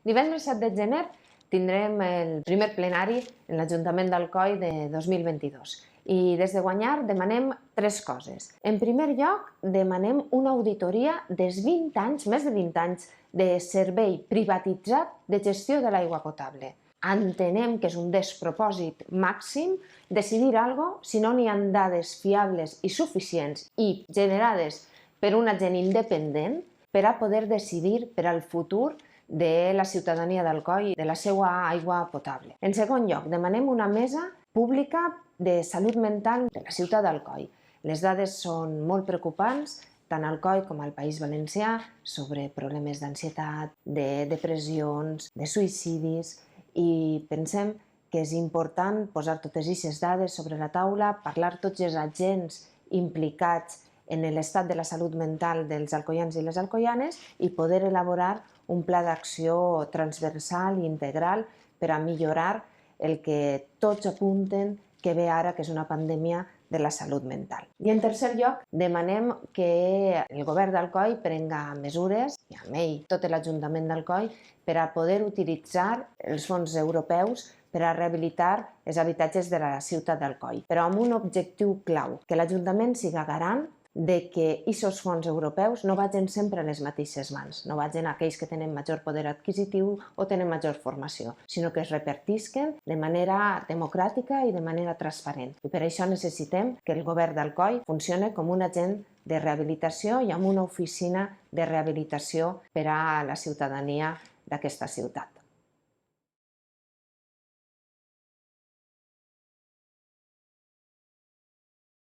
Divendres 7 de gener tindrem el primer plenari en l'Ajuntament d'Alcoi de 2022 i des de Guanyar demanem tres coses. En primer lloc, demanem una auditoria dels 20 anys, més de 20 anys, de servei privatitzat de gestió de l'aigua potable. Entenem que és un despropòsit màxim decidir alguna cosa si no n'hi ha dades fiables i suficients i generades per un agent independent per a poder decidir per al futur de la ciutadania d'Alcoi i de la seva aigua potable. En segon lloc, demanem una mesa pública de salut mental de la ciutat d'Alcoi. Les dades són molt preocupants, tant a Alcoi com al País Valencià, sobre problemes d'ansietat, de depressions, de suïcidis, i pensem que és important posar totes aquestes dades sobre la taula, parlar tots els agents implicats en l'estat de la salut mental dels alcoians i les alcoianes i poder elaborar un pla d'acció transversal i integral per a millorar el que tots apunten que ve ara, que és una pandèmia de la salut mental. I en tercer lloc, demanem que el govern d'Alcoi prenga mesures, i amb ell tot l'Ajuntament d'Alcoi, per a poder utilitzar els fons europeus per a rehabilitar els habitatges de la ciutat d'Alcoi, però amb un objectiu clau, que l'Ajuntament siga garant de que aquests fons europeus no vagin sempre a les mateixes mans, no vagin a aquells que tenen major poder adquisitiu o tenen major formació, sinó que es repartisquen de manera democràtica i de manera transparent. I per això necessitem que el govern d'Alcoi funcioni com un agent de rehabilitació i amb una oficina de rehabilitació per a la ciutadania d'aquesta ciutat.